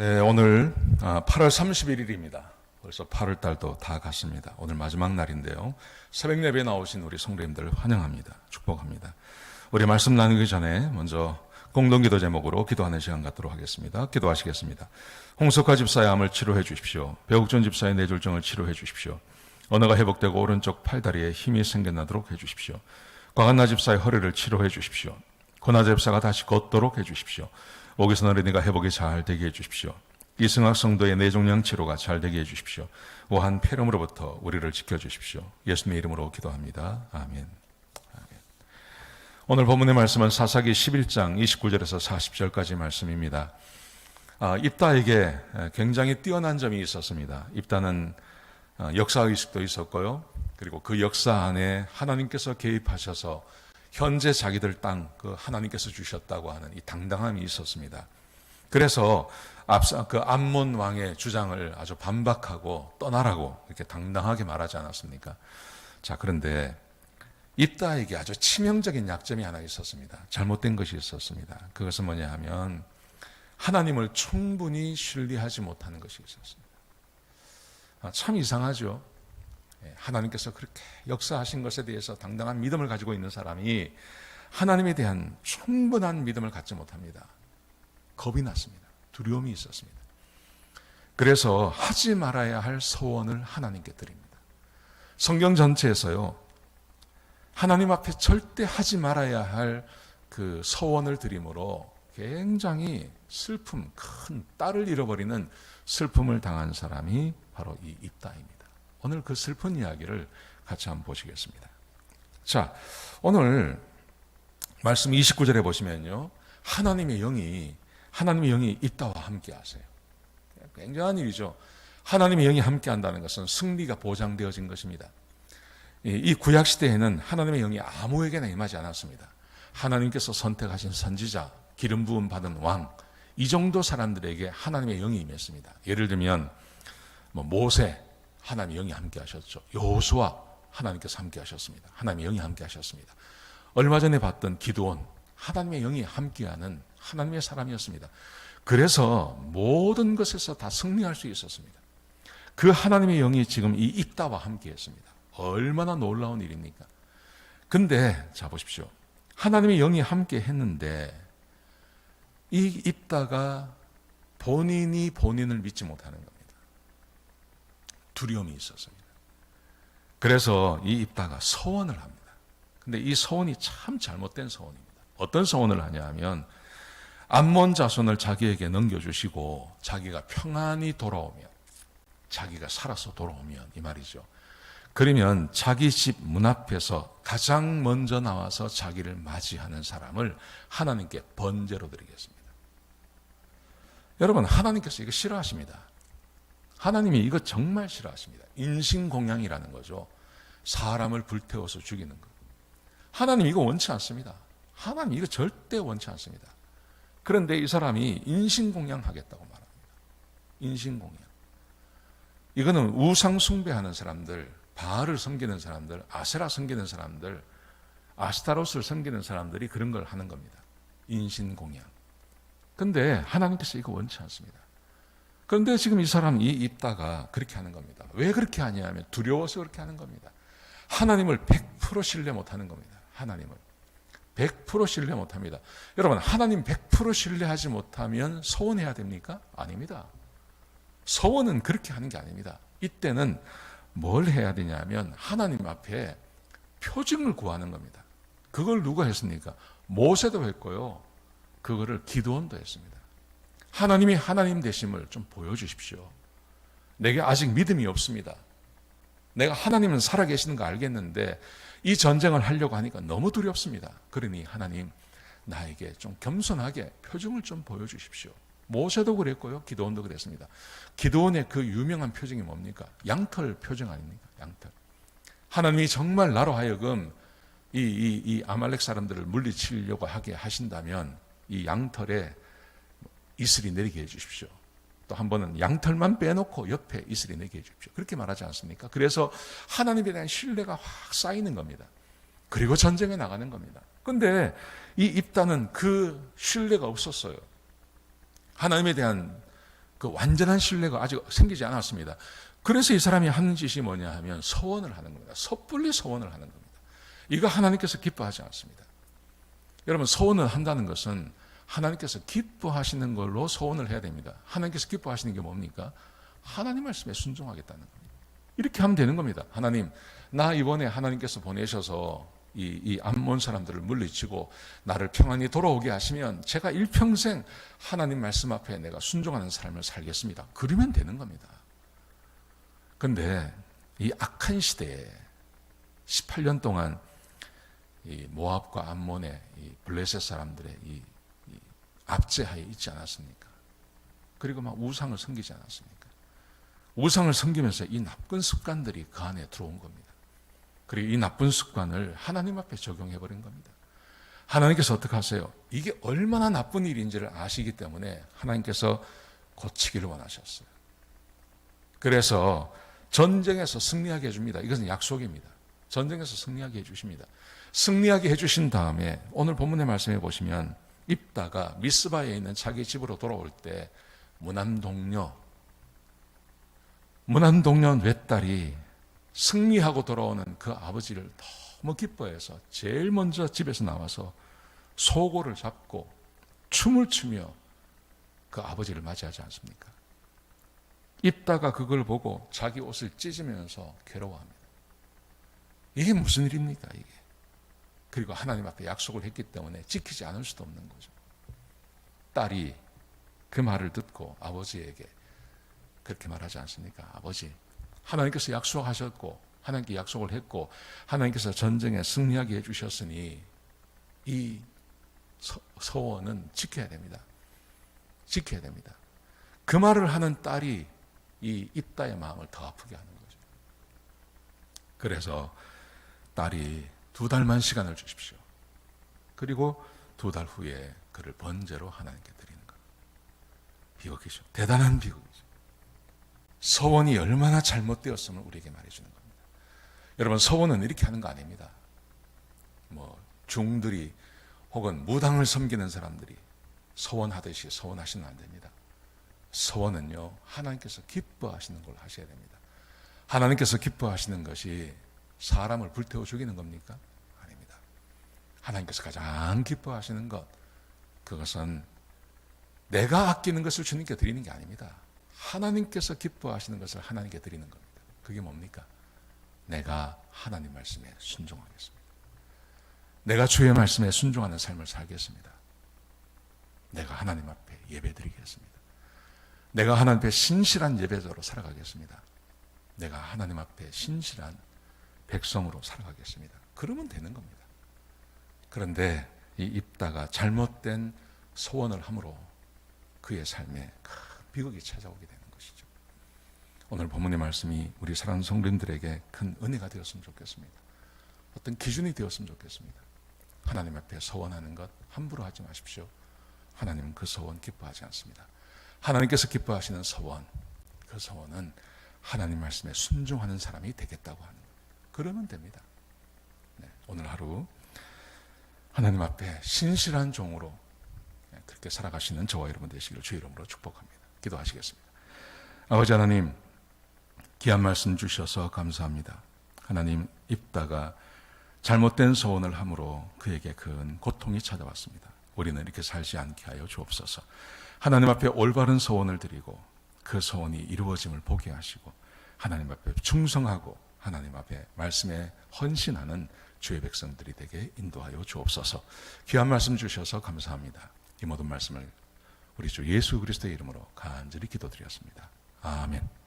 네, 오늘 8월 31일입니다. 벌써 8월 달도 다 갔습니다. 오늘 마지막 날인데요. 새벽 예배에 나오신 우리 성도님들 환영합니다. 축복합니다. 우리 말씀 나누기 전에 먼저 공동기도 제목으로 기도하는 시간 갖도록 하겠습니다. 기도하시겠습니다. 홍석화 집사의 암을 치료해 주십시오. 배옥준 집사의 뇌졸중을 치료해 주십시오. 언어가 회복되고 오른쪽 팔다리에 힘이 생겨나도록 해 주십시오. 곽한나 집사의 허리를 치료해 주십시오. 권하 집사가 다시 걷도록 해 주십시오. 오기선 어린이가 회복이 잘 되게 해 주십시오. 이승학 성도의 뇌종양 치료가 잘 되게 해 주십시오. 오한 폐렴으로부터 우리를 지켜주십시오. 예수님의 이름으로 기도합니다. 아멘. 오늘 본문의 말씀은 사사기 11장 29절에서 40절까지 말씀입니다. 입다에게 굉장히 뛰어난 점이 있었습니다. 입다는 역사의식도 있었고요. 그리고 그 역사 안에 하나님께서 개입하셔서 현재 자기들 땅 그 하나님께서 주셨다고 하는 이 당당함이 있었습니다. 그래서 그 암몬 왕의 주장을 아주 반박하고 떠나라고 이렇게 당당하게 말하지 않았습니까? 자, 그런데 입다에게 아주 치명적인 약점이 하나 있었습니다. 잘못된 것이 있었습니다. 그것은 뭐냐 하면 하나님을 충분히 신뢰하지 못하는 것이 있었습니다. 참 이상하죠. 하나님께서 그렇게 역사하신 것에 대해서 당당한 믿음을 가지고 있는 사람이 하나님에 대한 충분한 믿음을 갖지 못합니다. 겁이 났습니다. 두려움이 있었습니다. 그래서 하지 말아야 할 소원을 하나님께 드립니다. 성경 전체에서요, 하나님 앞에 절대 하지 말아야 할 그 소원을 드림으로 굉장히 슬픔, 큰 딸을 잃어버리는 슬픔을 당한 사람이 바로 이 입다입니다. 오늘 그 슬픈 이야기를 같이 한번 보시겠습니다. 자, 오늘 말씀 29절에 보시면요, 하나님의 영이 입다와 함께 하세요. 굉장한 일이죠. 하나님의 영이 함께 한다는 것은 승리가 보장되어진 것입니다. 이 구약 시대에는 하나님의 영이 아무에게나 임하지 않았습니다. 하나님께서 선택하신 선지자, 기름 부음 받은 왕, 이 정도 사람들에게 하나님의 영이 임했습니다. 예를 들면 모세, 하나님의 영이 함께 하셨죠. 여호수아, 하나님께서 함께 하셨습니다. 하나님의 영이 함께 하셨습니다. 얼마 전에 봤던 기드온, 하나님의 영이 함께하는 하나님의 사람이었습니다. 그래서 모든 것에서 다 승리할 수 있었습니다. 그 하나님의 영이 지금 이 입다와 함께 했습니다. 얼마나 놀라운 일입니까? 근데 자 보십시오. 하나님의 영이 함께 했는데 이 입다가 본인이 본인을 믿지 못하는 겁니다. 두려움이 있었습니다. 그래서 이 입다가 소원을 합니다. 근데 이 소원이 참 잘못된 소원입니다. 어떤 소원을 하냐 하면 암몬 자손을 자기에게 넘겨주시고 자기가 평안히 돌아오면, 자기가 살아서 돌아오면 이 말이죠. 그러면 자기 집 문 앞에서 가장 먼저 나와서 자기를 맞이하는 사람을 하나님께 번제로 드리겠습니다. 여러분, 하나님께서 이거 싫어하십니다. 하나님이 이거 정말 싫어하십니다. 인신공양이라는 거죠. 사람을 불태워서 죽이는 것. 하나님 이거 원치 않습니다. 하나님 이거 절대 원치 않습니다. 그런데 이 사람이 인신공양 하겠다고 말합니다. 인신공양. 이거는 우상 숭배하는 사람들, 바알을 섬기는 사람들, 아세라 섬기는 사람들, 아스타로스를 섬기는 사람들이 그런 걸 하는 겁니다. 인신공양. 근데 하나님께서 이거 원치 않습니다. 그런데 지금 이 사람, 이 입다가 그렇게 하는 겁니다. 왜 그렇게 하냐면 두려워서 그렇게 하는 겁니다. 하나님을 100% 신뢰 못하는 겁니다. 하나님을 100% 신뢰 못합니다. 여러분, 하나님 100% 신뢰하지 못하면 소원해야 됩니까? 아닙니다. 소원은 그렇게 하는 게 아닙니다. 이때는 뭘 해야 되냐면 하나님 앞에 표징을 구하는 겁니다. 그걸 누가 했습니까? 모세도 했고요. 그거를 기드온도 했습니다. 하나님이 하나님 되심을 좀 보여주십시오. 내게 아직 믿음이 없습니다. 내가 하나님은 살아계시는 거 알겠는데 이 전쟁을 하려고 하니까 너무 두렵습니다. 그러니 하나님, 나에게 좀 겸손하게 표징을 좀 보여주십시오. 모세도 그랬고요. 기드온도 그랬습니다. 기드온의 그 유명한 표징이 뭡니까? 양털 표징 아닙니까? 양털. 하나님이 정말 나로 하여금 이 아말렉 사람들을 물리치려고 하게 하신다면 이 양털에 이슬이 내리게 해주십시오. 또 한 번은 양털만 빼놓고 옆에 이슬이 내게 해주십시오. 그렇게 말하지 않습니까? 그래서 하나님에 대한 신뢰가 확 쌓이는 겁니다. 그리고 전쟁에 나가는 겁니다. 그런데 이 입다는 그 신뢰가 없었어요. 하나님에 대한 그 완전한 신뢰가 아직 생기지 않았습니다. 그래서 이 사람이 하는 짓이 뭐냐 하면 서원을 하는 겁니다. 섣불리 서원을 하는 겁니다. 이거 하나님께서 기뻐하지 않습니다. 여러분, 서원을 한다는 것은 하나님께서 기뻐하시는 걸로 서원을 해야 됩니다. 하나님께서 기뻐하시는 게 뭡니까? 하나님 말씀에 순종하겠다는 겁니다. 이렇게 하면 되는 겁니다. 하나님, 나 이번에 하나님께서 보내셔서 이 암몬 사람들을 물리치고 나를 평안히 돌아오게 하시면 제가 일평생 하나님 말씀 앞에 내가 순종하는 삶을 살겠습니다. 그러면 되는 겁니다. 그런데 이 악한 시대에 18년 동안 이 모압과 암몬의 이 블레셋 사람들의 이 압제하에 있지 않았습니까? 그리고 막 우상을 섬기지 않았습니까? 우상을 섬기면서 이 나쁜 습관들이 그 안에 들어온 겁니다. 그리고 이 나쁜 습관을 하나님 앞에 적용해버린 겁니다. 하나님께서 어떻게 하세요? 이게 얼마나 나쁜 일인지를 아시기 때문에 하나님께서 고치기를 원하셨어요. 그래서 전쟁에서 승리하게 해줍니다. 이것은 약속입니다. 전쟁에서 승리하게 해주십니다. 승리하게 해주신 다음에 오늘 본문의 말씀해 보시면 입다가 미스바에 있는 자기 집으로 돌아올 때 무난동료 외딸이 승리하고 돌아오는 그 아버지를 너무 기뻐해서 제일 먼저 집에서 나와서 소고를 잡고 춤을 추며 그 아버지를 맞이하지 않습니까? 입다가 그걸 보고 자기 옷을 찢으면서 괴로워합니다. 이게 무슨 일입니까, 이게? 그리고 하나님 앞에 약속을 했기 때문에 지키지 않을 수도 없는 거죠. 딸이 그 말을 듣고 아버지에게 그렇게 말하지 않습니까? 아버지, 하나님께서 약속하셨고 하나님께 약속을 했고 하나님께서 전쟁에 승리하게 해주셨으니 이 서원은 지켜야 됩니다. 지켜야 됩니다. 그 말을 하는 딸이 이 입다의 마음을 더 아프게 하는 거죠. 그래서 딸이 2달만 시간을 주십시오. 그리고 2달 후에 그를 번제로 하나님께 드리는 것. 비극이죠. 대단한 비극이죠. 서원이 얼마나 잘못되었음을 우리에게 말해주는 겁니다. 여러분, 서원은 이렇게 하는 거 아닙니다. 중들이 혹은 무당을 섬기는 사람들이 서원하듯이 서원하시면 안 됩니다. 서원은요, 하나님께서 기뻐하시는 걸 하셔야 됩니다. 하나님께서 기뻐하시는 것이 사람을 불태워 죽이는 겁니까? 아닙니다. 하나님께서 가장 기뻐하시는 것, 그것은 내가 아끼는 것을 주님께 드리는 게 아닙니다. 하나님께서 기뻐하시는 것을 하나님께 드리는 겁니다. 그게 뭡니까? 내가 하나님 말씀에 순종하겠습니다. 내가 주의 말씀에 순종하는 삶을 살겠습니다. 내가 하나님 앞에 예배드리겠습니다. 내가 하나님 앞에 신실한 예배자로 살아가겠습니다. 내가 하나님 앞에 신실한 백성으로 살아가겠습니다. 그러면 되는 겁니다. 그런데 이 입다가 잘못된 소원을 함으로 그의 삶에 큰 비극이 찾아오게 되는 것이죠. 오늘 본문의 말씀이 우리 사랑하는 성도님들에게 큰 은혜가 되었으면 좋겠습니다. 어떤 기준이 되었으면 좋겠습니다. 하나님 앞에 서원하는 것 함부로 하지 마십시오. 하나님은 그 서원 기뻐하지 않습니다. 하나님께서 기뻐하시는 서원, 그 서원은 하나님 말씀에 순종하는 사람이 되겠다고 하는 거예요. 그러면 됩니다. 오늘 하루 하나님 앞에 신실한 종으로 그렇게 살아가시는 저와 여러분 되시기를 주의 이름으로 축복합니다. 기도하시겠습니다. 아버지 하나님, 귀한 말씀 주셔서 감사합니다. 하나님, 입다가 잘못된 소원을 함으로 그에게 큰 고통이 찾아왔습니다. 우리는 이렇게 살지 않게 하여 주옵소서. 하나님 앞에 올바른 소원을 드리고 그 소원이 이루어짐을 보게 하시고 하나님 앞에 충성하고 하나님 앞에 말씀에 헌신하는 주의 백성들이 되게 인도하여 주옵소서. 귀한 말씀 주셔서 감사합니다. 이 모든 말씀을 우리 주 예수 그리스도의 이름으로 간절히 기도드렸습니다. 아멘.